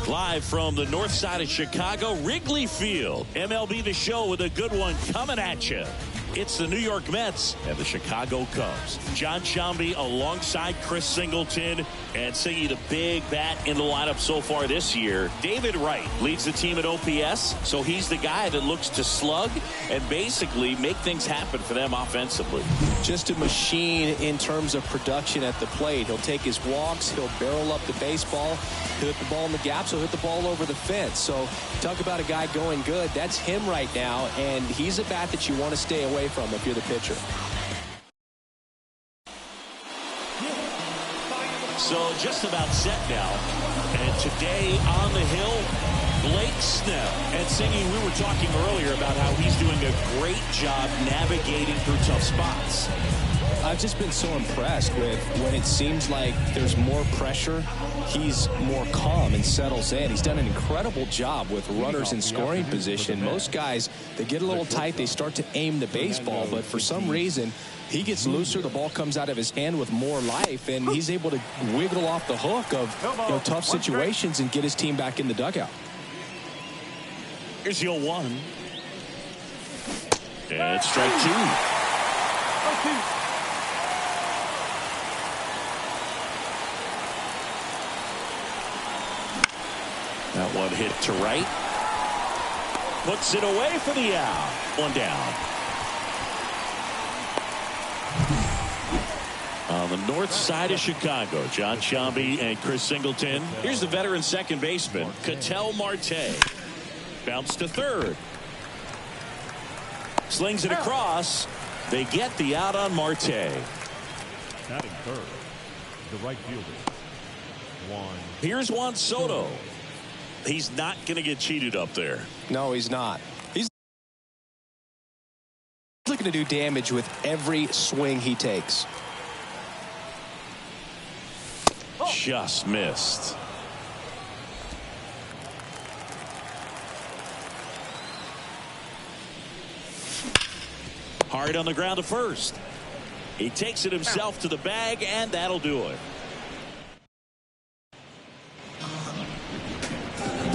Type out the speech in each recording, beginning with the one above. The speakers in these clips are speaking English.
Live from the north side of Chicago, Wrigley Field. MLB The Show with a good one coming at you. It's the New York Mets and the Chicago Cubs. John Sciambi alongside Chris Singleton and singing the big bat in the lineup so far this year. David Wright leads the team at OPS, so he's the guy that looks to slug and basically make things happen for them offensively. Just a machine in terms of production at the plate. He'll take his walks, he'll barrel up the baseball, he'll hit the ball in the gaps, he'll hit the ball over the fence. So talk about a guy going good. That's him right now, and he's a bat that you want to stay away from if you're the pitcher. So just about set now. And today on the hill, Blake Snell. And Singy, we were talking earlier about how he's doing a great job navigating through tough spots. I've just been so impressed with when it seems like there's more pressure, he's more calm and settles in. He's done an incredible job with runners in scoring position. Most guys, they get a little tight, they start to aim the baseball, but for some reason, he gets looser, the ball comes out of his hand with more life, and he's able to wiggle off the hook of tough situations and get his team back in the dugout. Here's the 0-1. And strike two. That one hit to right. Puts it away for the out. One down. On the north side of Chicago, John Sciambi and Chris Singleton. Here's the veteran second baseman, Ketel Marte. Bounce to third. Slings it across. They get the out on Marte. Batting third, the right fielder, Juan. Here's Juan Soto. He's not going to get cheated up there. No, he's not. He's looking to do damage with every swing he takes. Just missed. Hard on the ground to first. He takes it himself to the bag, and that'll do it.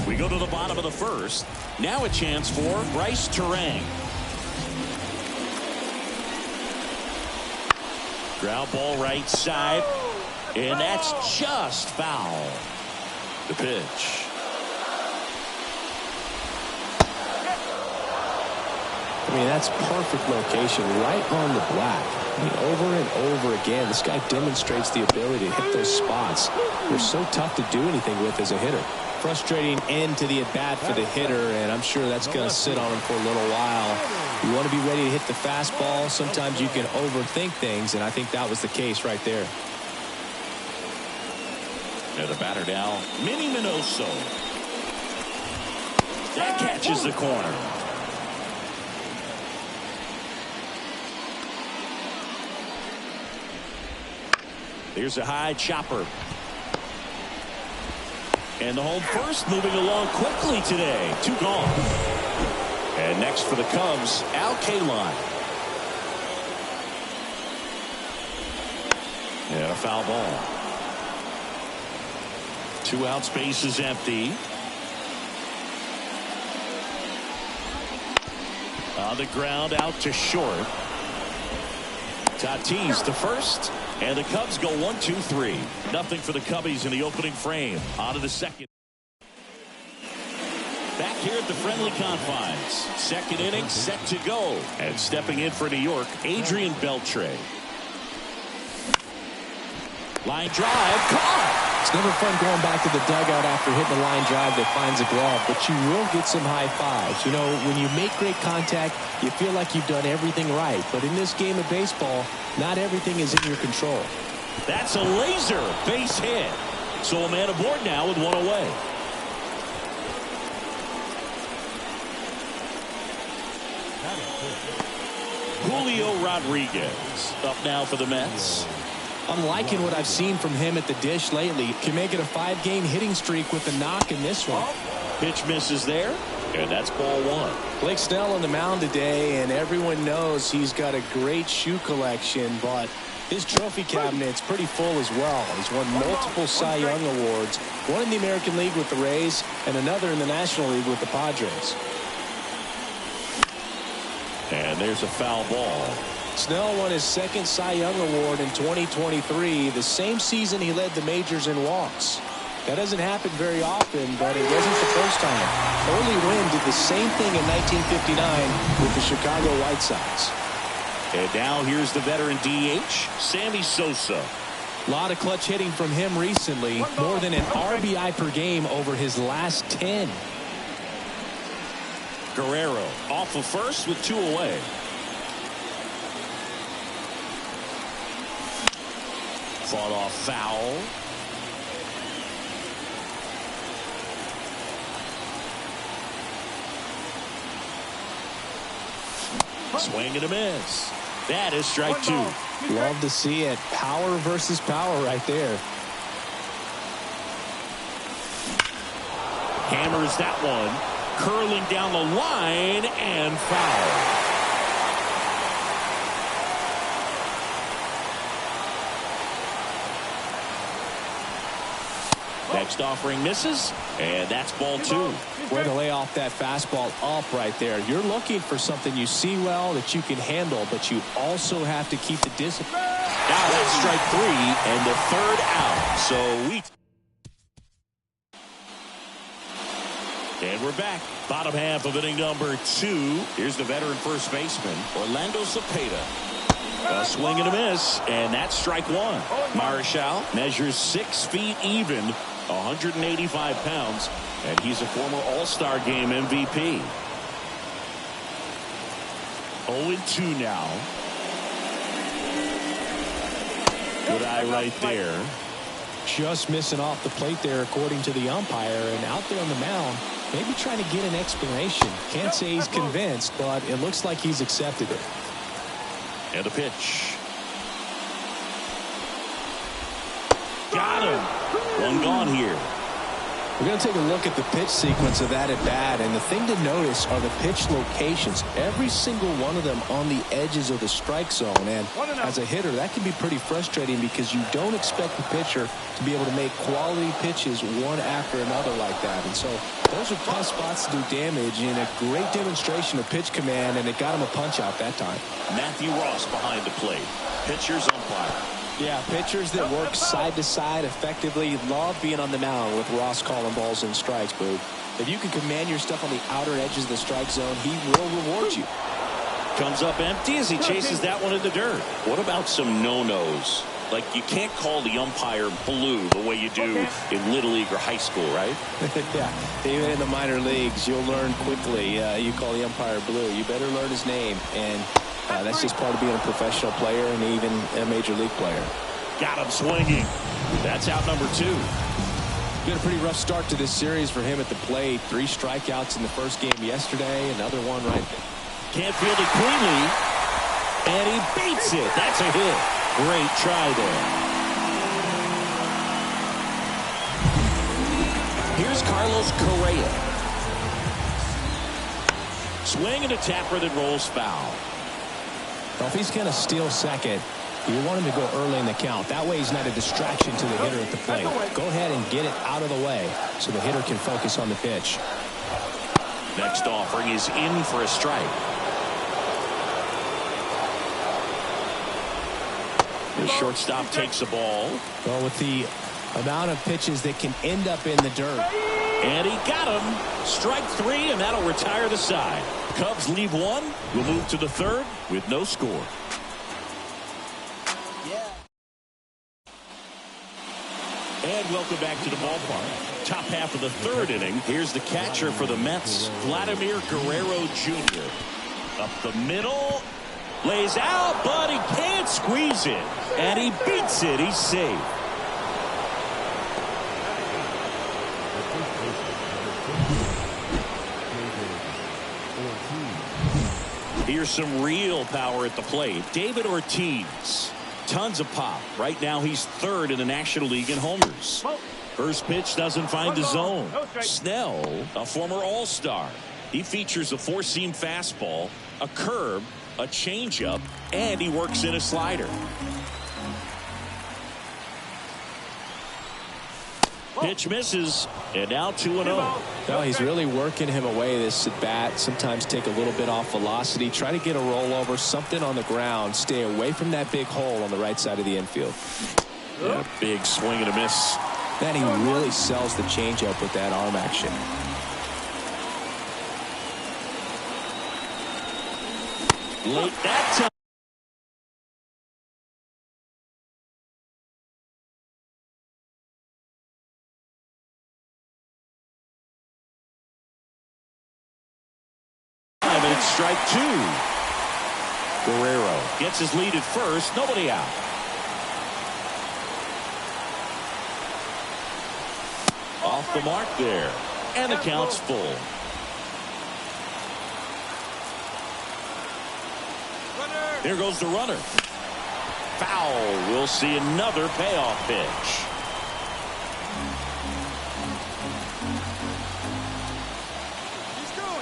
We go to the bottom of the first. Now a chance for Bryce Terang. Ground ball right side. And that's just foul. The pitch. I mean, that's perfect location right on the black. I mean, over and over again, this guy demonstrates the ability to hit those spots. They're so tough to do anything with as a hitter. Frustrating end to the at-bat for the hitter, and I'm sure that's going to sit on him for a little while. You want to be ready to hit the fastball. Sometimes you can overthink things, and I think that was the case right there. And the batter now, Minnie Minoso. That catches the corner. Here's a high chopper. And the home first moving along quickly today. Two gone. And next for the Cubs, Al Kaline. And a foul ball. 2 out, space is empty. On the ground, out to short. Tatis to first. And the Cubs go 1-2-3. Nothing for the Cubbies in the opening frame. On to the second. Back here at the friendly confines. Second inning set to go. And stepping in for New York, Adrian Beltre. Line drive, caught. It's never fun going back to the dugout after hitting a line drive that finds a glove, but you will get some high fives. You know, when you make great contact, you feel like you've done everything right. But in this game of baseball, not everything is in your control. That's a laser base hit. So a man aboard now with one away. Julio Rodriguez up now for the Mets. I'm liking what I've seen from him at the dish lately. Can make it a 5-game hitting streak with a knock in this one. Pitch misses there, and that's ball one. Blake Snell on the mound today, and everyone knows he's got a great shoe collection, but His trophy cabinet's pretty full as well. He's won multiple Cy Young awards, one in the American League with the Rays and another in the National League with the Padres. And there's a foul ball. Snell won his second Cy Young award in 2023, the same season he led the majors in walks. That doesn't happen very often, but it wasn't the first time. Early Wynn did the same thing in 1959 with the Chicago White Sox. And now here's the veteran DH, Sammy Sosa. A lot of clutch hitting from him recently, more than an RBI per game over his last 10. Guerrero off of first with 2 away. Fought off foul. Swing and a miss. That is strike 2. Love to see it. Power versus power right there. Hammers that one. Curling down the line and foul. Next offering misses, and that's ball 2. Way to lay off that fastball up right there. You're looking for something you see well that you can handle, but you also have to keep the discipline. Now that's strike 3 and the 3rd out. So and we're back. Bottom half of inning number 2. Here's the veteran first baseman, Orlando Cepeda. A swing and a miss, and that's strike 1. Marichal measures 6 feet even, 185 pounds, and he's a former All-Star Game MVP. 0-2 now. Good eye right there. Just missing off the plate there, according to the umpire, and out there on the mound, maybe trying to get an explanation. Can't say he's convinced, but it looks like he's accepted it. And a pitch. Got him. One gone here. We're going to take a look at the pitch sequence of that at bat, and the thing to notice are the pitch locations. Every single one of them on the edges of the strike zone, and as a hitter, that can be pretty frustrating because you don't expect the pitcher to be able to make quality pitches one after another like that. And so those are tough spots to do damage, and a great demonstration of pitch command, and it got him a punch out that time. Matthew Ross behind the plate. Pitcher's umpire. Yeah, pitchers that work side to side effectively love being on the mound with Ross calling balls and strikes, Boo. If you can command your stuff on the outer edges of the strike zone, he will reward you. Comes up empty as he chases that one in the dirt. What about some no-nos? Like, you can't call the umpire blue the way you do in Little League or high school, right? Yeah, even in the minor leagues, you'll learn quickly. You call the umpire blue, you better learn his name. And that's just part of being a professional player and even a major league player. Got him swinging. That's out number 2. Been a pretty rough start to this series for him at the plate. 3 strikeouts in the first game yesterday. Another one right there. Can't field it cleanly. And he beats it. That's a hit. Great try there. Here's Carlos Correa. Swing and a tapper that rolls foul. Well, if he's going to steal second, you want him to go early in the count. That way he's not a distraction to the hitter at the plate. Go ahead and get it out of the way so the hitter can focus on the pitch. Next offering is in for a strike. The shortstop takes the ball. Well, with the amount of pitches that can end up in the dirt. And he got him. Strike 3, and that'll retire the side. Cubs leave 1. We'll move to the 3rd with no score. And welcome back to the ballpark. Top half of the 3rd inning. Here's the catcher for the Mets, Vladimir Guerrero Jr. Up the middle. Lays out, but he can't squeeze it. And he beats it. He's safe. Here's some real power at the plate. David Ortiz. Tons of pop. Right now he's 3rd in the National League in homers. First pitch doesn't find the zone. Snell, a former All-Star. He features a 4-seam fastball, a curve, a changeup, and he works in a slider. Pitch misses, and now 2-0. No, he's really working him away this at bat. Sometimes take a little bit off velocity, try to get a rollover, something on the ground, stay away from that big hole on the right side of the infield. Yeah, big swing and a miss. Then he really sells the changeup with that arm action. Late that time. And it's strike 2. Guerrero gets his lead at first. Nobody out. Off the mark there. And the count's full. Here goes the runner. Foul. We'll see another payoff pitch.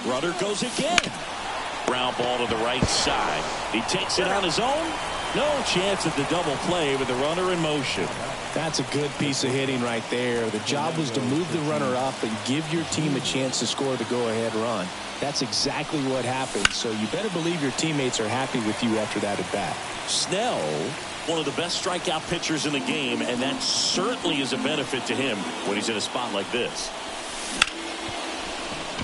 Runner goes again. Ground ball to the right side. He takes it on his own. No chance at the double play with the runner in motion. That's a good piece of hitting right there. The job was to move the runner up and give your team a chance to score the go-ahead run. That's exactly what happened, so you better believe your teammates are happy with you after that at-bat. Snell, one of the best strikeout pitchers in the game, and that certainly is a benefit to him when he's in a spot like this.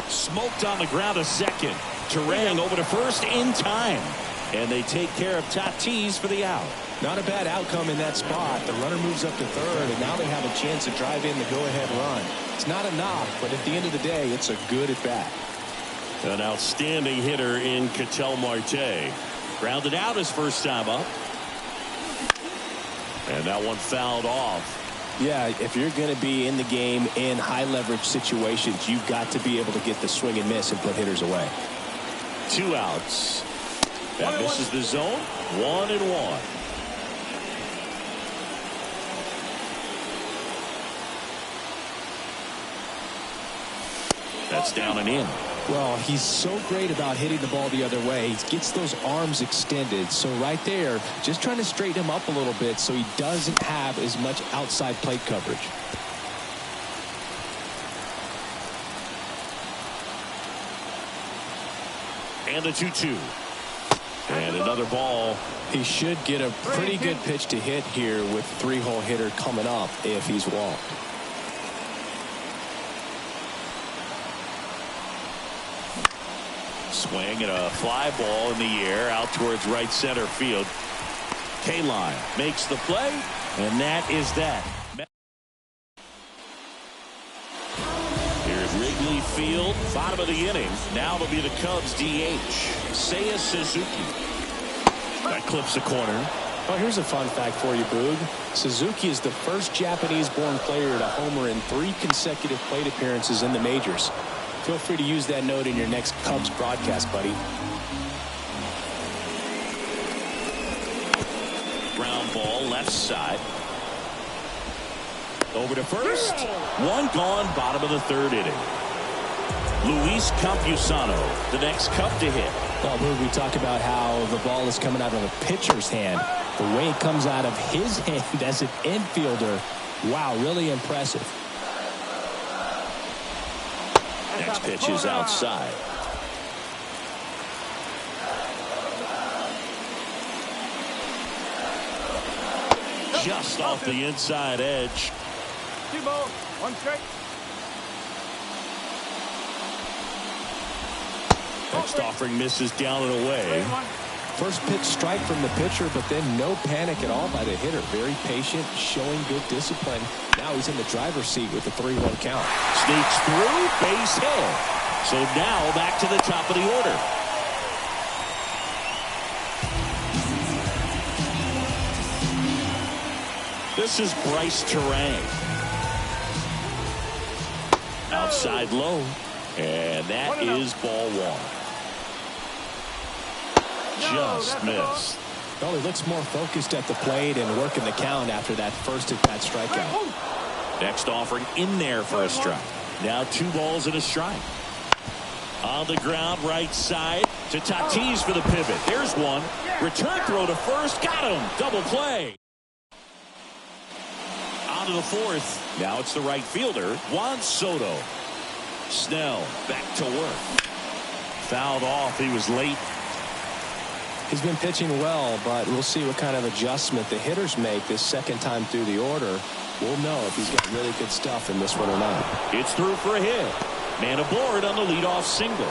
Smoked on the ground a second. Turang over to first in time. And they take care of Tatis for the out. Not a bad outcome in that spot. The runner moves up to third, and now they have a chance to drive in the go-ahead run. It's not enough, but at the end of the day, it's a good at-bat. An outstanding hitter in Ketel Marte. Grounded out his first time up. And that one fouled off. Yeah, if you're going to be in the game in high-leverage situations, you've got to be able to get the swing and miss and put hitters away. 2 outs. That misses the zone. 1-1. That's down and in. Well, he's so great about hitting the ball the other way. He gets those arms extended. So right there, just trying to straighten him up a little bit so he doesn't have as much outside plate coverage. And the 2-2. And another ball. He should get a pretty good pitch to hit here with 3-hole hitter coming up if he's walked. Swing and a fly ball in the air out towards right center field. K-Line makes the play, and that is that. Here's Wrigley Field, bottom of the inning. Now it'll be the Cubs DH, Seiya Suzuki. That clips the corner. Oh, here's a fun fact for you, Boog. Suzuki is the first Japanese-born player to homer in 3 consecutive plate appearances in the majors. Feel free to use that note in your next Cubs broadcast, buddy. Ground ball left side. Over to first. One gone, bottom of the 3rd inning. Luis Campusano, the next Cub to hit. Well, Boog, we talk about how the ball is coming out of a pitcher's hand. The way it comes out of his hand as an infielder, wow, really impressive. Next pitch is outside. Just off the inside edge. 2 balls, 1 strike. Next offering misses down and away. First pitch strike from the pitcher, but then no panic at all by the hitter. Very patient, showing good discipline. Now he's in the driver's seat with the 3-1 count. Sneaks through, base hit. So now back to the top of the order. This is Bryce Turang. Outside low. And that is ball 1. Just missed. Well, he looks more focused at the plate and working the count after that first at-bat strikeout. Next offering in there for a strike. Now 2 balls and a strike. On the ground right side to Tatis for the pivot. There's one. Return throw to first. Got him. Double play. On to the fourth. Now it's the right fielder, Juan Soto. Snell back to work. Fouled off. He was late. He's been pitching well, but we'll see what kind of adjustment the hitters make this second time through the order. We'll know if he's got really good stuff in this one or not. It's through for a hit. Man aboard on the leadoff single.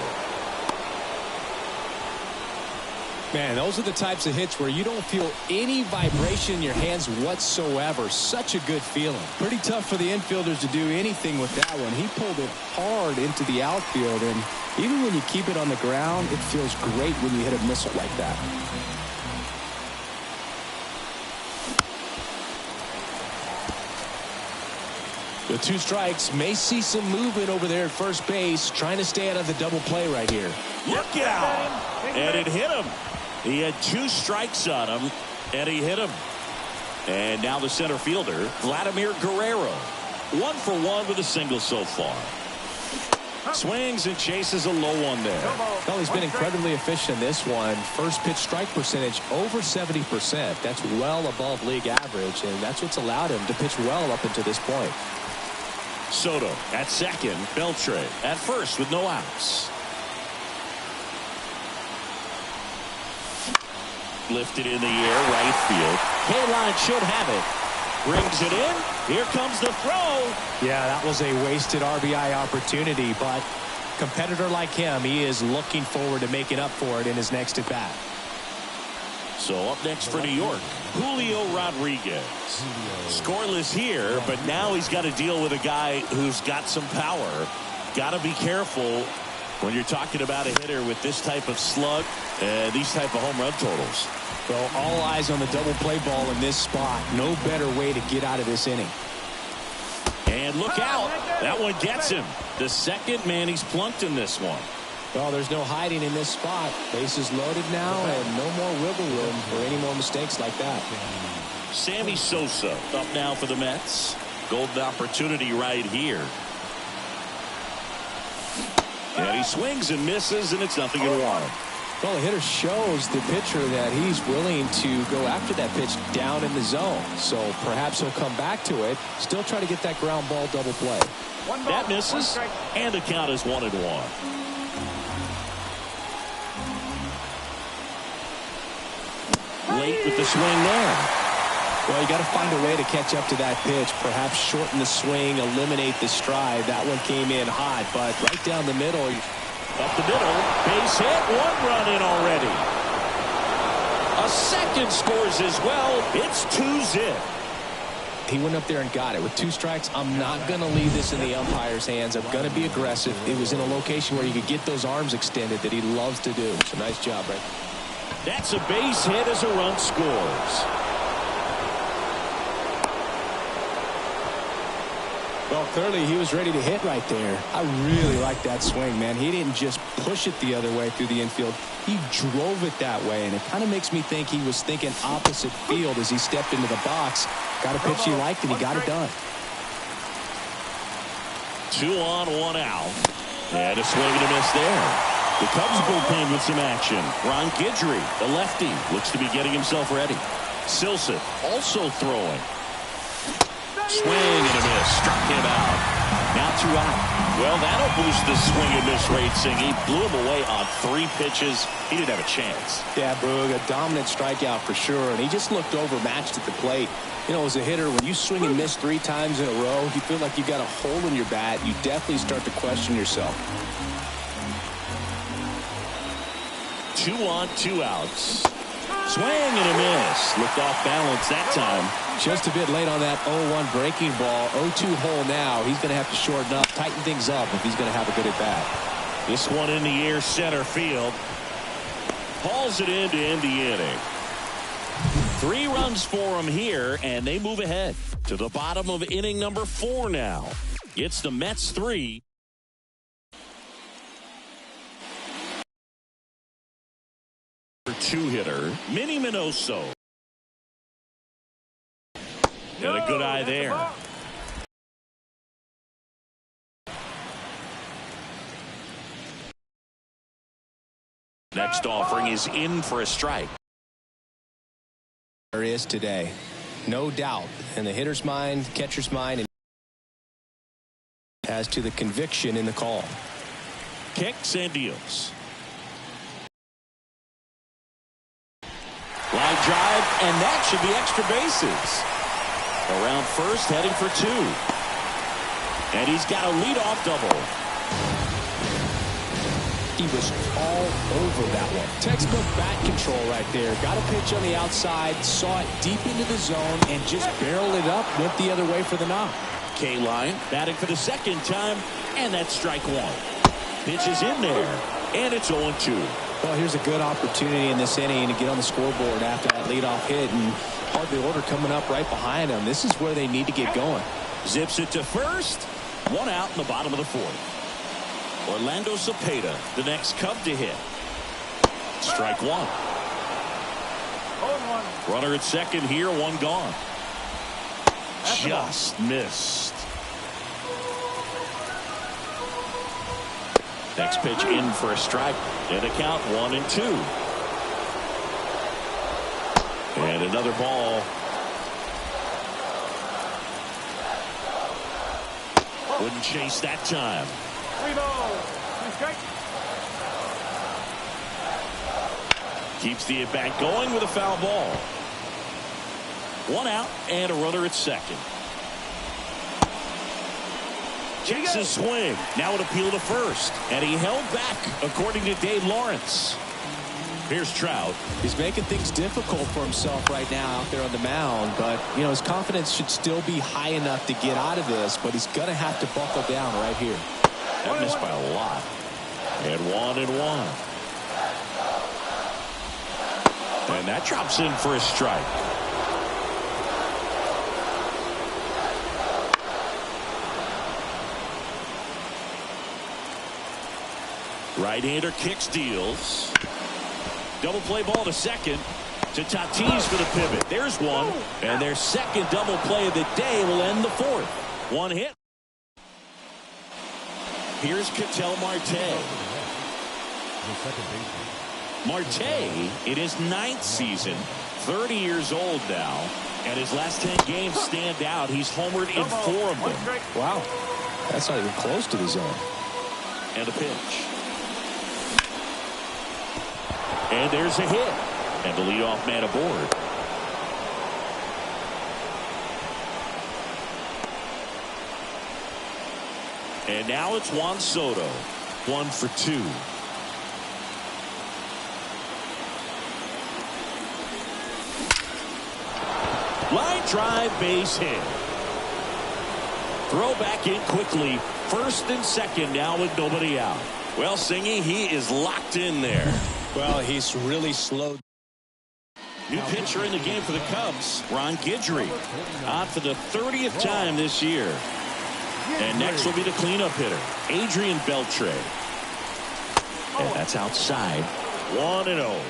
Man, those are the types of hits where you don't feel any vibration in your hands whatsoever. Such a good feeling. Pretty tough for the infielders to do anything with that one. He pulled it hard into the outfield, and even when you keep it on the ground, it feels great when you hit a missile like that. The 2 strikes may see some movement over there at first base, trying to stay out of the double play right here. Look out! And it hit him. He had 2 strikes on him, and he hit him. And now the center fielder, Vladimir Guerrero. 1 for 1 with a single so far. Swings and chases a low one there. Well, he's been incredibly efficient in this one. First pitch strike percentage over 70%. That's well above league average, and that's what's allowed him to pitch well up until this point. Soto at second. Beltre at first with no outs. Lifted in the air, right field. K-Line should have it. Brings it in. Here comes the throw. Yeah, that was a wasted RBI opportunity, but competitor like him, he is looking forward to making up for it in his next at bat. So up next for New York, Julio Rodriguez. Scoreless here, but now he's got to deal with a guy who's got some power. Got to be careful when you're talking about a hitter with this type of slug and these type of home run totals. Well, all eyes on the double play ball in this spot. No better way to get out of this inning. And look out. That one gets him. The second man he's plunked in this one. Well, there's no hiding in this spot. Bases loaded now, and no more wiggle room for any more mistakes like that. Sammy Sosa up now for the Mets. Golden opportunity right here. And he swings and misses, and it's 0-1. Well, the hitter shows the pitcher that he's willing to go after that pitch down in the zone. So perhaps he'll come back to it. Still try to get that ground ball double play. That misses, and the count is 1-1. Late with the swing there. Well, you got to find a way to catch up to that pitch. Perhaps shorten the swing, eliminate the stride. That one came in hot, but right down the middle. Up the middle, base hit, 1 run in already. A second scores as well. It's 2-zip. He went up there and got it. With 2 strikes, I'm not going to leave this in the umpire's hands. I'm going to be aggressive. It was in a location where you could get those arms extended that he loves to do. So nice job, right? That's a base hit as a run scores. Well, clearly he was ready to hit right there. I really like that swing, man. He didn't just push it the other way through the infield. He drove it that way, and it kind of makes me think he was thinking opposite field as he stepped into the box. Got a pitch he liked, and he got it done. 2 on, 1 out. And a swing and a miss there. The Cubs bullpen with some action. Ron Guidry, the lefty, looks to be getting himself ready. Silson also throwing. Swing and a miss. Struck him out. Now 2 out. Well, that'll boost the swing and miss rate, Sing. He blew him away on 3 pitches. He didn't have a chance. Yeah, Boog, a dominant strikeout for sure. And he just looked overmatched at the plate. You know, as a hitter, when you swing and miss 3 times in a row, you feel like you got a hole in your bat. You definitely start to question yourself. 2 on, 2 outs. Swing and a miss. Looked off balance that time. Just a bit late on that 0-1 breaking ball. 0-2 hole now. He's going to have to shorten up, tighten things up if he's going to have a good at bat. This one in the air, center field. Hauls it in to end the inning. 3 runs for him here, and they move ahead to the bottom of inning number 4 now. It's the Mets 3. Two-hitter, Minnie Minoso. And a good eye there. Next offering is in for a strike. There is today. No doubt. In the hitter's mind, catcher's mind, and as to the conviction in the call. Kicks and deals. Line drive, and that should be extra bases. Around first, heading for 2. And he's got a leadoff double. He was all over that one. Textbook bat control right there. Got a pitch on the outside, saw it deep into the zone, and just barreled it up, went the other way for the knock. K-line batting for the second time, and that's strike 1. Pitch is in there, and it's 0-2. Well, here's a good opportunity in this inning to get on the scoreboard after that leadoff hit, and hardly order coming up right behind them. This is where they need to get going. Zips it to first. 1 out in the bottom of the 4th. Orlando Cepeda, the next Cub to hit. Strike 1. Runner at second here, 1 gone. Just missed. Next pitch in for a strike. And a count 1-2. And another ball. Wouldn't chase that time. 3 balls, 2 strikes. Keeps the at-bat going with a foul ball. 1 out and a runner at second. Takes a swing. Now an appeal to first. And he held back, according to Dave Lawrence. Here's Trout. He's making things difficult for himself right now out there on the mound, but you know his confidence should still be high enough to get out of this, but he's going to have to buckle down right here. That missed by a lot. And 1-1. And that drops in for a strike. Right-hander kicks, deals. Double play ball to second. To Tatis for the pivot. There's one. And their second double play of the day will end the 4th. 1 hit. Here's Ketel Marte. Marte in his 9th season, 30 years old now, and his last 10 games stand out. He's homered in 4 of them. Wow, that's not even close to the zone. And a pitch. And there's a hit. And the leadoff man aboard. And now it's Juan Soto. 1 for 2. Line drive, base hit. Throw back in quickly. First and second now with nobody out. Well, Singy, he is locked in there. Well, he's really slowed. New pitcher in the game for the Cubs, Ron Guidry, on for the 30th time this year. And next will be the cleanup hitter, Adrian Beltre. And that's outside. 1-0.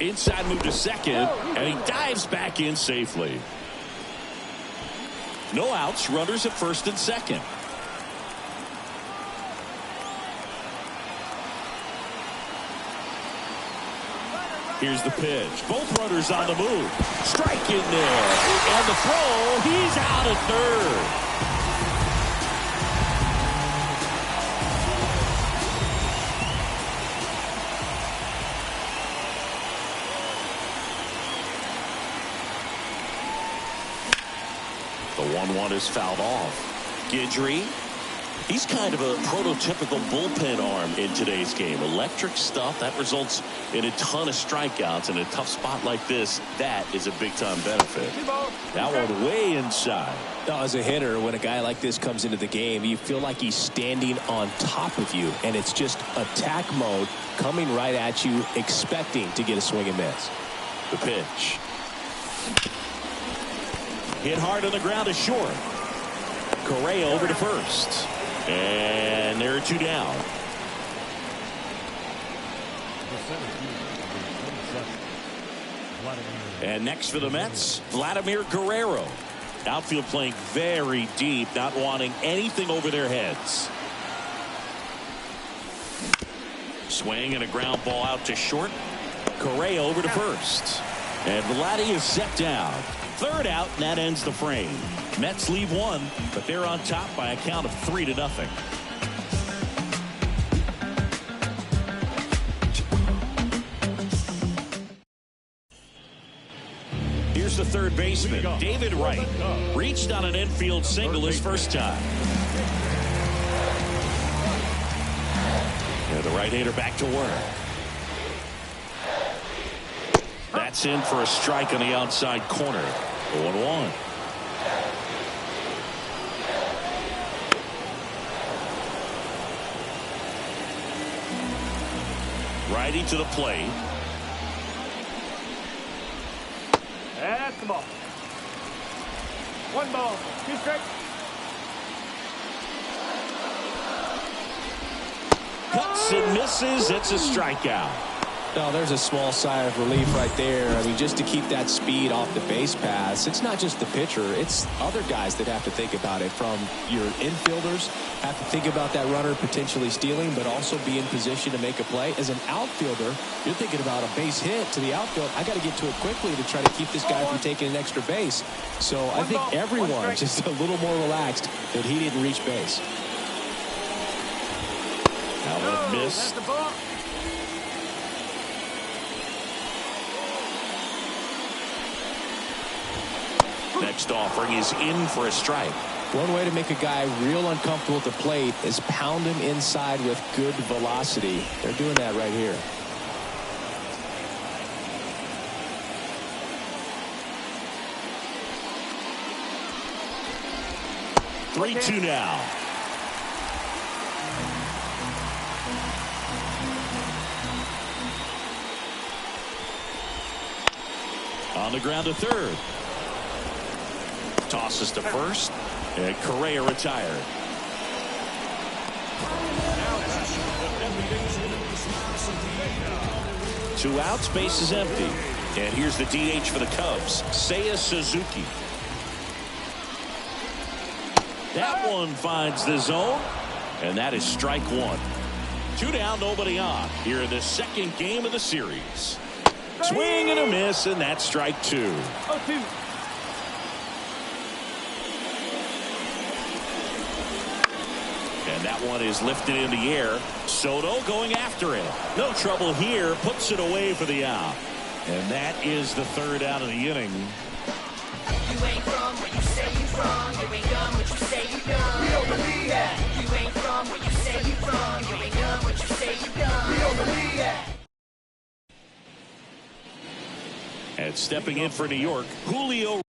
Inside move to second, and he dives back in safely. No outs, runners at first and second. Here's the pitch. Both runners on the move. Strike in there. And the throw. He's out at third. The 1-1 is fouled off. Guidry. He's kind of a prototypical bullpen arm in today's game. Electric stuff that results in a ton of strikeouts in a tough spot like this. That is a big-time benefit. That one way inside. Now, as a hitter, when a guy like this comes into the game, you feel like he's standing on top of you, and it's just attack mode coming right at you, expecting to get a swing and miss. The pitch. Hit hard on the ground to short. Correa over to first. And there are 2 down. And next for the Mets, Vladimir Guerrero. Outfield playing very deep, not wanting anything over their heads. Swing and a ground ball out to short. Correa over to first. And Vladdy is set down. Third out, and that ends the frame. Mets leave one, but they're on top by a count of 3-0. Here's the third baseman, David Wright. Reached on an infield single his first time. And the right-hander back to work. That's in for a strike on the outside corner. 0-1. Righty to the plate. That's the ball. 1 ball, 2 strikes. Cuts and misses. It's a strikeout. Now, there's a small sigh of relief right there. I mean, just to keep that speed off the base paths. It's not just the pitcher. It's other guys that have to think about it. From your infielders, have to think about that runner potentially stealing, but also be in position to make a play. As an outfielder, you're thinking about a base hit to the outfield. I got to get to it quickly to try to keep this guy from taking an extra base. So I think everyone just a little more relaxed that he didn't reach base. Now a miss. That's the ball. Next offering is in for a strike. One way to make a guy real uncomfortable at the plate is pound him inside with good velocity. They're doing that right here. 3-2 now. On the ground to third. Tosses to first, and Correa retired. Two outs, base is empty. And here's the DH for the Cubs, Seiya Suzuki. That one finds the zone, and that is strike one. 2 down, nobody on here in the second game of the series. Swing and a miss, and that's strike 2. 0-2. And that one is lifted in the air. Soto going after it. No trouble here. Puts it away for the out. And that is the third out of the inning. You ain't from where you say you from. You ain't done what you say you done. We don't believe that. You ain't from where you say you from. You ain't done what you say you done. We don't believe that. And stepping in for New York, Julio.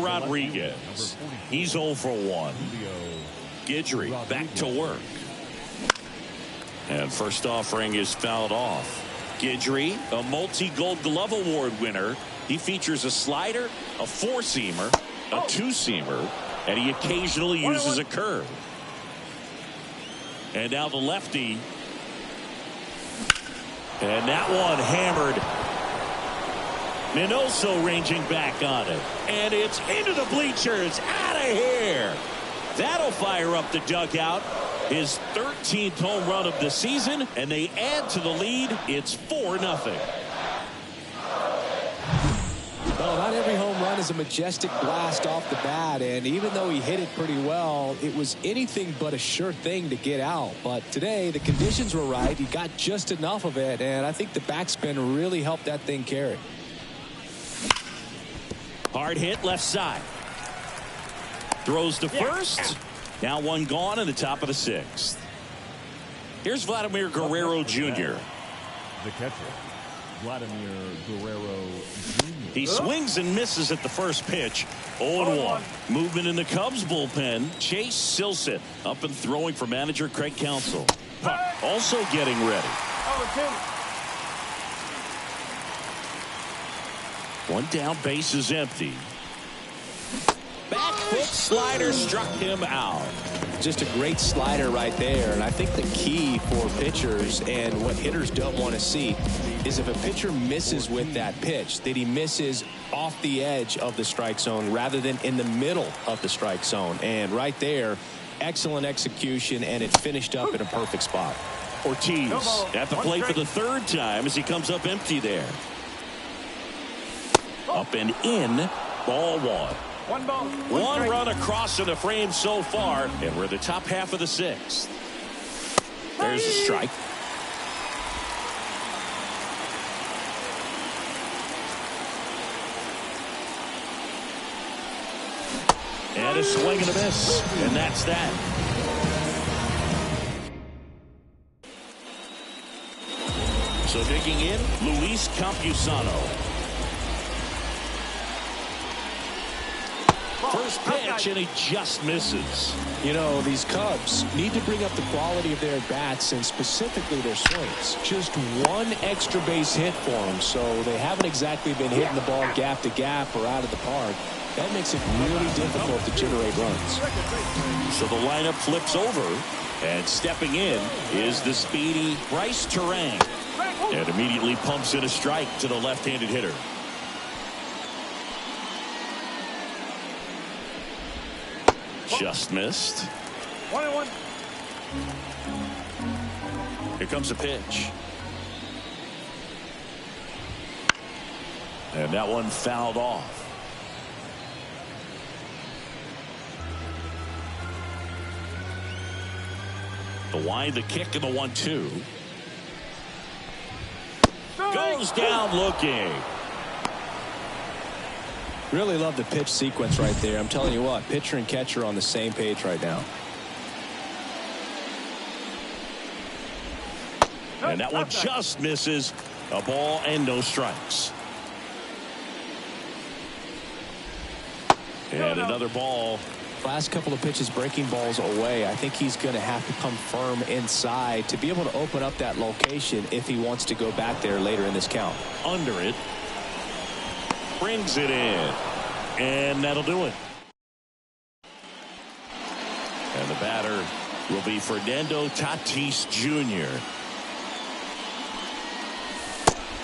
Rodriguez. He's 0 for 1. Guidry back to work. And first offering is fouled off. Guidry, a multi-Gold Glove Award winner. He features a slider, a 4-seamer, a 2-seamer, and he occasionally uses a curve. And now the lefty. And that one hammered. Minoso ranging back on it. And it's into the bleachers. Out of here. That'll fire up the dugout. His 13th home run of the season. And they add to the lead. It's 4-0. Well, not every home run is a majestic blast off the bat. And even though he hit it pretty well, it was anything but a sure thing to get out. But today, the conditions were right. He got just enough of it. And I think the backspin really helped that thing carry. Hard hit left side. Throws to first. Now one gone in the top of the 6th. Here's Vladimir Guerrero Jr. The catcher, Vladimir Guerrero Jr. He swings and misses at the first pitch. 0-1. Movement in the Cubs bullpen. Chase Silseth up and throwing for manager Craig Counsell. Puck also getting ready. 0-2. One down, base is empty. Back foot slider struck him out. Just a great slider right there. And I think the key for pitchers and what hitters don't want to see is if a pitcher misses with that pitch, that he misses off the edge of the strike zone rather than in the middle of the strike zone. And right there, excellent execution, and it finished up in a perfect spot. Ortiz at the plate for the third time as he comes up empty there. Up and in, ball one. One ball. One run across in the frame so far, and we're the top half of the sixth. There's a strike. And a swing and a miss, and that's that. So digging in, Luis Campusano. First pitch, and he just misses. You know, these Cubs need to bring up the quality of their at-bats and specifically their swings. Just one extra base hit for them, so they haven't exactly been hitting the ball gap to gap or out of the park. That makes it really difficult to generate runs. So the lineup flips over, and stepping in is the speedy Bryce Terang. And immediately pumps in a strike to the left-handed hitter. Just missed. 1-1. Here comes a pitch. And that one fouled off. The wind, the kick, and the 1-2. Goes down looking. Really love the pitch sequence right there. I'm telling you what, pitcher and catcher are on the same page right now. And that one just misses. A ball and no strikes. And another ball. Last couple of pitches breaking balls away. I think he's going to have to come firm inside to be able to open up that location if he wants to go back there later in this count. Under it. Brings it in. And that'll do it. And the batter will be Fernando Tatis Jr.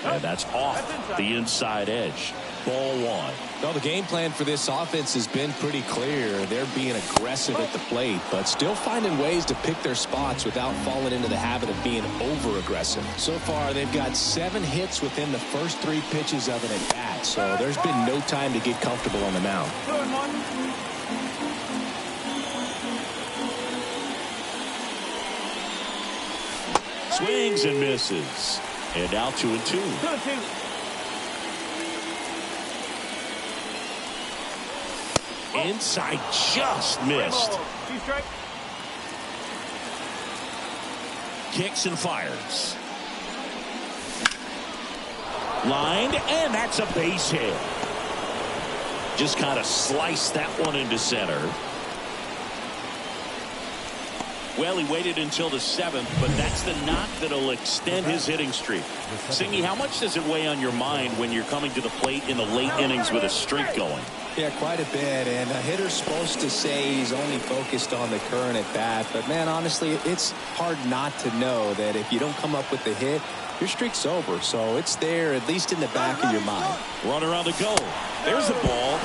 And that's off the inside edge. Ball one. Well, the game plan for this offense has been pretty clear. They're being aggressive at the plate, but still finding ways to pick their spots without falling into the habit of being over-aggressive. So far, they've got 7 hits within the first 3 pitches of an at-bat, so there's been no time to get comfortable on the mound. 2-1. Swings and misses. And now 2-2. 2-2. Inside, just missed. Kicks and fires. Lined, and that's a base hit. Just kind of sliced that one into center. Well, he waited until the 7th, but that's the knock that'll extend his hitting streak. Singy, how much does it weigh on your mind when you're coming to the plate in the late innings with a streak going? Yeah, quite a bit, and a hitter's supposed to say he's only focused on the current at bat, but man, honestly, it's hard not to know that if you don't come up with the hit, your streak's over, so it's there at least in the back of your mind. Runner on the go. There's the ball.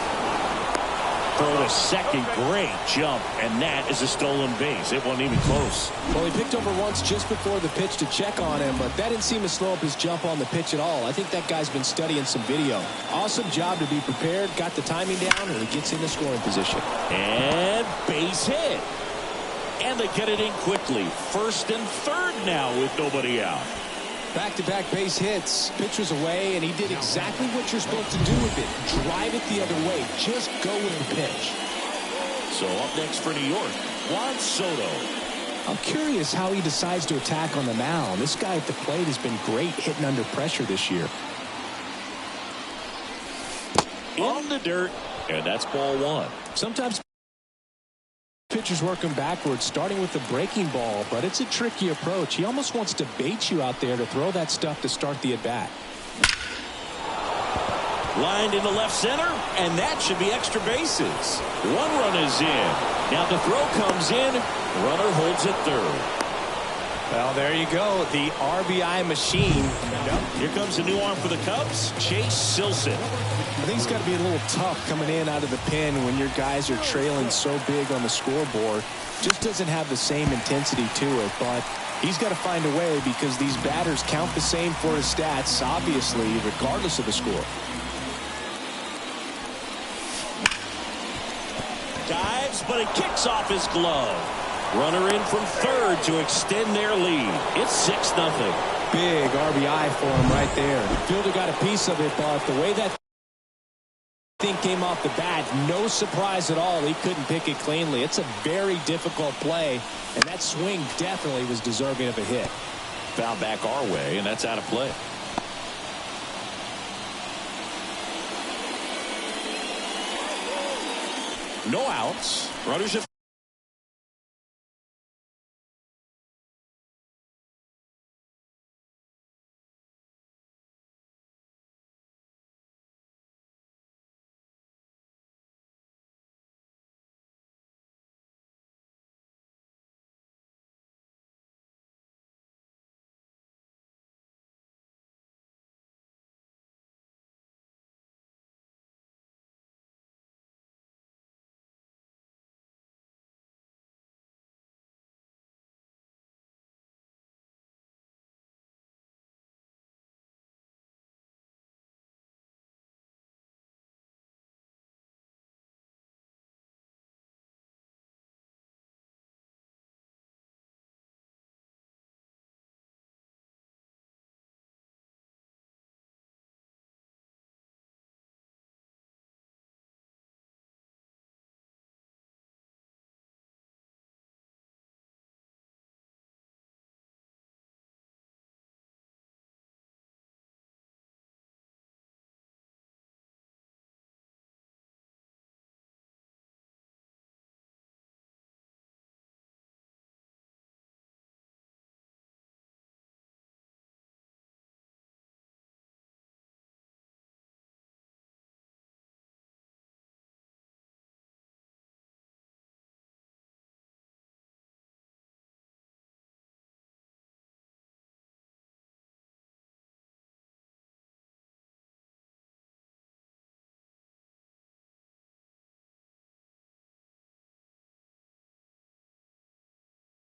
Throw to second, great jump, and that is a stolen base. It wasn't even close. Well, he picked over once just before the pitch to check on him, but that didn't seem to slow up his jump on the pitch at all. I think that guy's been studying some video. Awesome job to be prepared, got the timing down, and he gets in the scoring position. And base hit. And they get it in quickly. First and third now with nobody out. Back-to-back base hits. Pitch was away, and he did exactly what you're supposed to do with it. Drive it the other way. Just go with the pitch. So up next for New York, Juan Soto. I'm curious how he decides to attack on the mound. This guy at the plate has been great hitting under pressure this year. in the dirt, and that's ball one. Sometimes pitchers working backwards, starting with the breaking ball, but it's a tricky approach. He almost wants to bait you out there to throw that stuff to start the at-bat. Lined into left center, and that should be extra bases. One run is in. Now the throw comes in. Runner holds at third. Well, there you go. The RBI machine. Here comes a new arm for the Cubs, Chase Silseth. I think it's got to be a little tough coming in out of the pen when your guys are trailing so big on the scoreboard. Just doesn't have the same intensity to it, but he's got to find a way because these batters count the same for his stats, obviously, regardless of the score. Dives, but it kicks off his glove. Runner in from third to extend their lead. It's 6-0. Big RBI for him right there. The fielder got a piece of it, but the way that thing came off the bat, no surprise at all. He couldn't pick it cleanly. It's a very difficult play, and that swing definitely was deserving of a hit. Foul back our way, and that's out of play. No outs. Runners have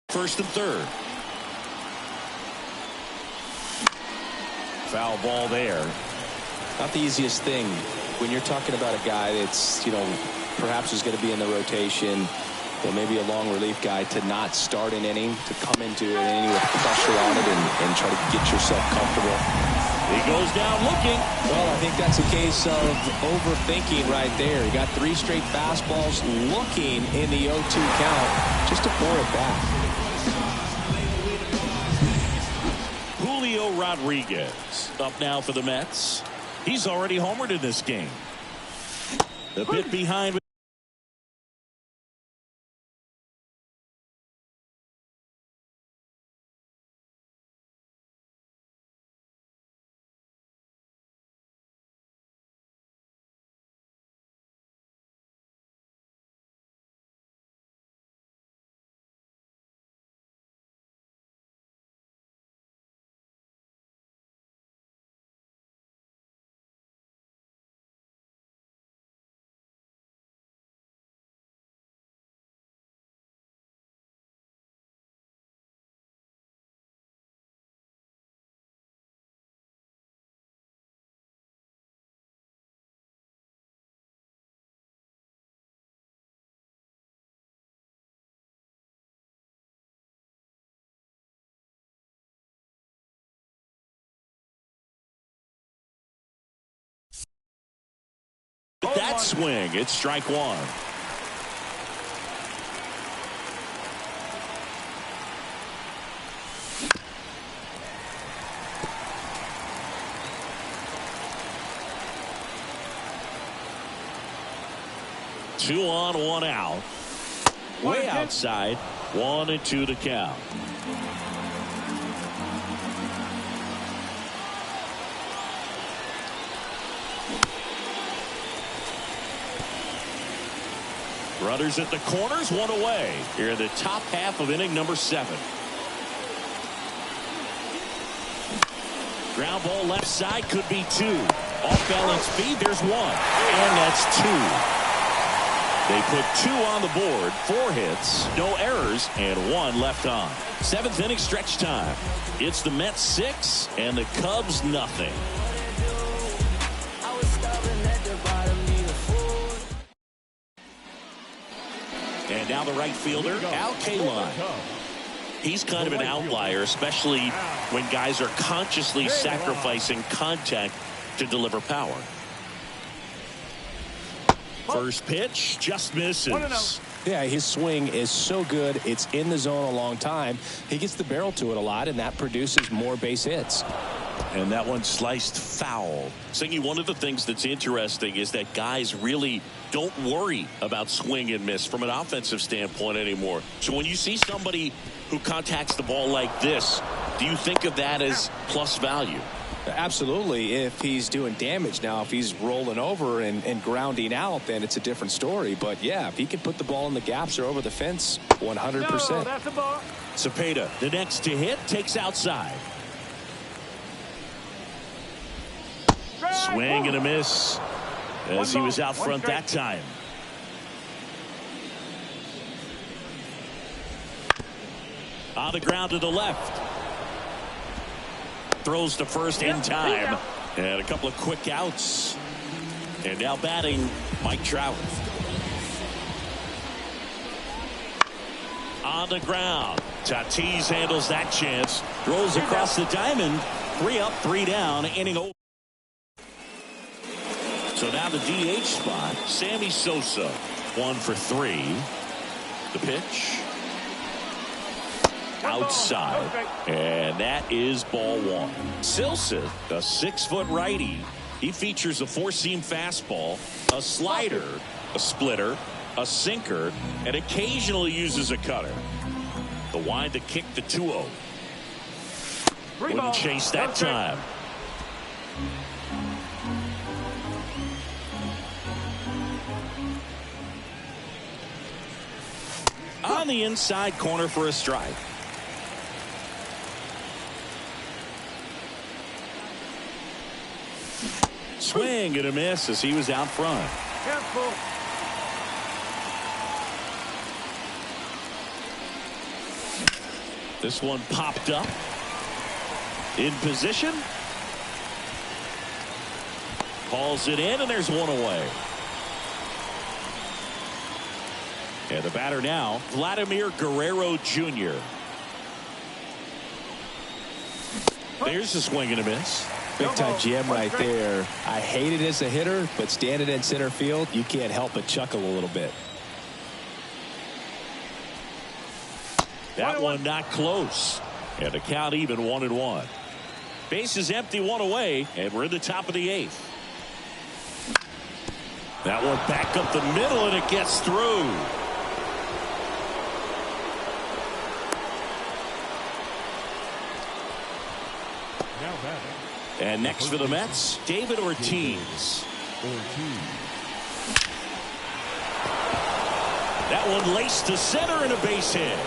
first and third. Foul ball there. Not the easiest thing when you're talking about a guy that's, perhaps is going to be in the rotation, or maybe a long relief guy, to not start an inning, to come into an inning with pressure on it and try to get yourself comfortable. He goes down looking. Well, I think that's a case of overthinking right there. He got 3 straight fastballs looking in the 0-2 count just to pour it back. Julio Rodriguez up now for the Mets. He's already homered in this game. The bit behind. With that swing, it's strike one. 2 on, 1 out. Way outside. 1-2 to count. Runners at the corners, 1 away. Here in the top half of inning number 7. Ground ball left side, could be 2. Off balance speed, there's 1. And that's 2. They put 2 on the board, 4 hits, no errors, and 1 left on. 7th inning stretch time. It's the Mets 6 and the Cubs nothing. And now the right fielder, Al Kaline. He's kind of an outlier, especially when guys are consciously sacrificing contact to deliver power. First pitch just misses. Yeah, his swing is so good. It's in the zone a long time. He gets the barrel to it a lot, and that produces more base hits. And that one sliced foul. Singy, one of the things that's interesting is that guys really don't worry about swing and miss from an offensive standpoint anymore. So when you see somebody who contacts the ball like this, do you think of that as plus value? Absolutely, if he's doing damage. Now, if he's rolling over and grounding out, then it's a different story. But, yeah, if he can put the ball in the gaps or over the fence, 100%. No, that's a ball. Cepeda, the next to hit, takes outside. Swing and a miss as he was out front that time. On the ground to the left. Throws to first in time. And a couple of quick outs. And now batting, Mike Trout. On the ground. Tatis handles that chance. Throws across the diamond. 3 up, 3 down. Inning over. So now the DH spot, Sammy Sosa, 1 for 3. The pitch. Outside. And that is ball 1. Silson, a 6-foot righty. He features a 4-seam fastball, a slider, a splitter, a sinker, and occasionally uses a cutter. The wind to kick the 2-0. Wouldn't chase that time. On the inside corner for a strike. Swing and a miss as he was out front. Careful. This one popped up. In position. Calls it in, and there's 1 away. And the batter now, Vladimir Guerrero Jr. There's a swing and a miss. Big time jam right there. I hate it as a hitter, but standing in center field, you can't help but chuckle a little bit. That one not close. And the count even 1-1. Base is empty, 1 away, and we're in the top of the 8th. That one back up the middle, and it gets through. And next for the Mets, David Ortiz. That one laced to center and a base hit.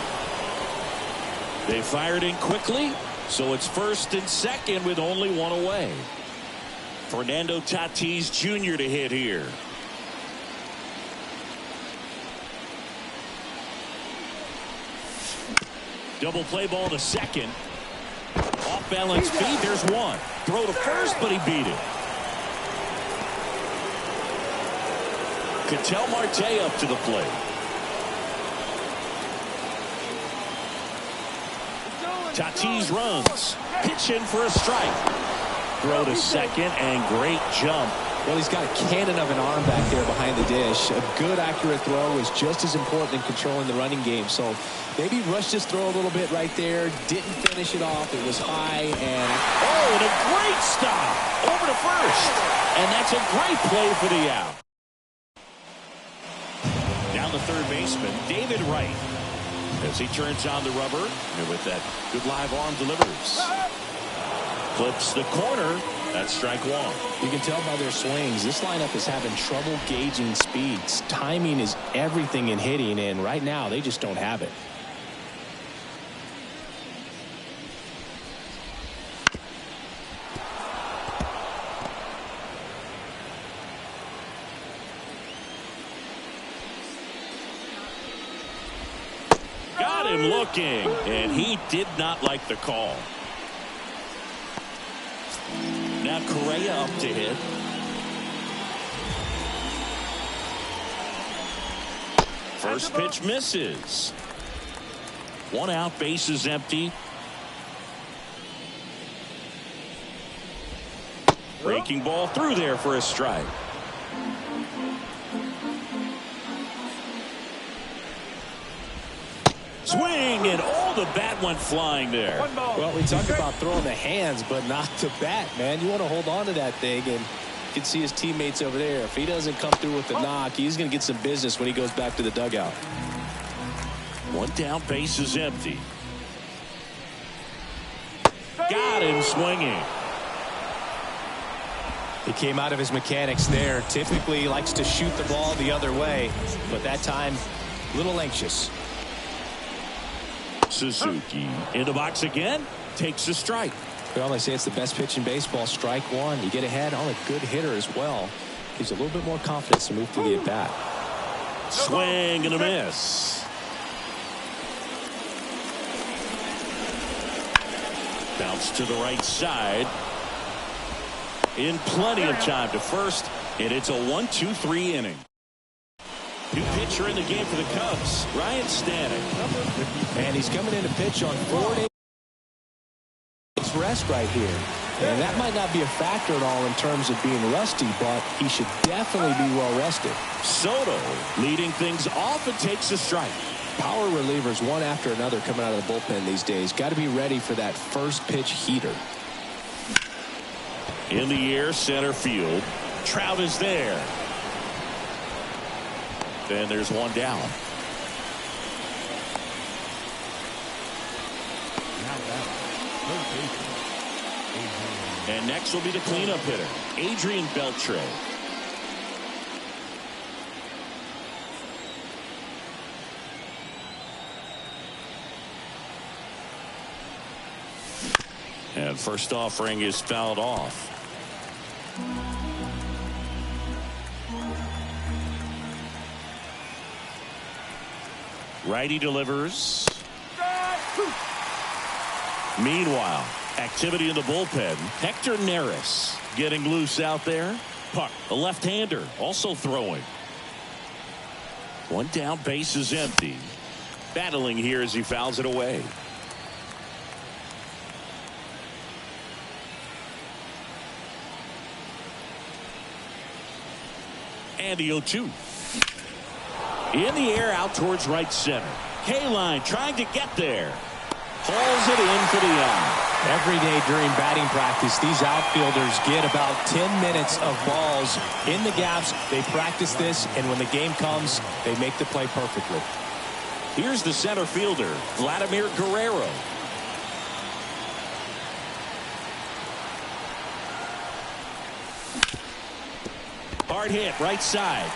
They fired in quickly, so it's first and second with only 1 away. Fernando Tatis Jr. to hit here. Double play ball to second. Off balance feed, there's 1. Throw to first, but he beat it. Ketel Marte up to the plate. Tatis runs. Pitch in for a strike. Throw to second, and great jump. Well, he's got a cannon of an arm back there behind the dish. A good, accurate throw is just as important in controlling the running game. So maybe rushed his throw a little bit right there. Didn't finish it off. It was high. And and a great stop over to first. And that's a great play for the out. on the third baseman, David Wright, as he turns on the rubber and with that good live arm delivers. Clips the corner. That's strike one. You can tell by their swings, this lineup is having trouble gauging speeds. Timing is everything in hitting, and right now they just don't have it. Got him looking, and he did not like the call. Now Correa up to hit. First pitch misses. One out, bases empty. Breaking ball through there for a strike. Swing, and the bat went flying there. Well, we talk about throwing the hands, but not the bat, man. You want to hold on to that thing, and you can see his teammates over there. If he doesn't come through with the knock, he's going to get some business when he goes back to the dugout. One down, base is empty. Got him swinging. He came out of his mechanics there. Typically likes to shoot the ball the other way, but that time, a little anxious. Suzuki in the box again, takes a strike. Well, they say it's the best pitch in baseball. Strike one. You get ahead on a good hitter as well. Gives you a little bit more confidence to move through the at-bat. Swing and a miss. Bounce to the right side. In plenty of time to first, and it's a 1-2-3 inning. New pitcher in the game for the Cubs, Ryan Stanek. And he's coming in to pitch on 4 days rest right here. And that might not be a factor at all in terms of being rusty, but he should definitely be well rested. Soto leading things off and takes a strike. Power relievers one after another coming out of the bullpen these days. Got to be ready for that first pitch heater. In the air, center field. Trout is there. Then there's one down. And next will be the cleanup hitter, Adrian Beltre. And first offering is fouled off. Righty delivers. Meanwhile, activity in the bullpen. Hector Neris getting loose out there. Puck, a left-hander, also throwing. One down, base is empty. Battling here as he fouls it away. And the 0-2. In the air out towards right center. K-line trying to get there. Hauls it in for the out. Every day during batting practice, these outfielders get about 10 minutes of balls in the gaps. They practice this, and when the game comes, they make the play perfectly. Here's the center fielder, Vladimir Guerrero. Hard hit, right side.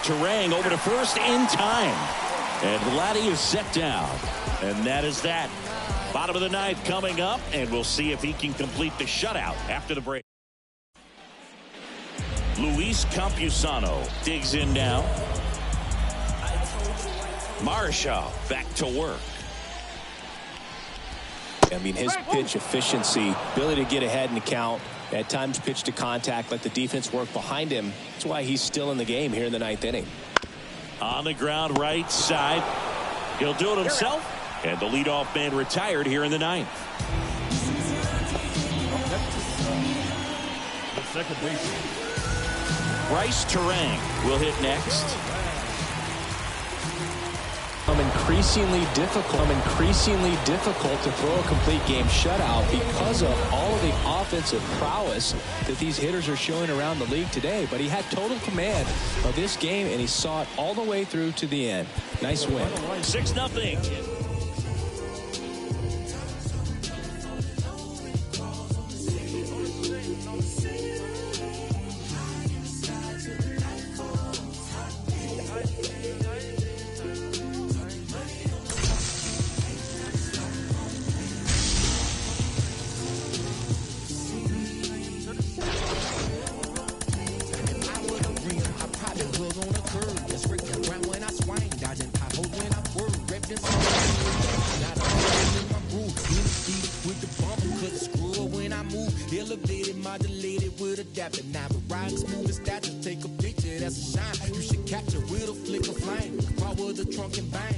Terang over to first in time. And Vladdy is set down. And that is that. Bottom of the ninth coming up, and we'll see if he can complete the shutout after the break. Luis Campusano digs in now. Marshall back to work. I mean, his pitch efficiency, ability to get ahead in the count, at times pitch to contact, let the defense work behind him. That's why he's still in the game here in the ninth inning. On the ground right side. He'll do it himself. And the leadoff man retired here in the ninth. The second base. Bryce Terang will hit next. Incredible increasingly difficult to throw a complete game shutout because of all of the offensive prowess that these hitters are showing around the league today. But he had total command of this game, and he saw it all the way through to the end. Nice win. 6-0. Elevated, modulated with adaptive. Now the rhymes move and stature. Take a picture, that's a shine. You should capture with a flick of flame. Power the trunk and bang.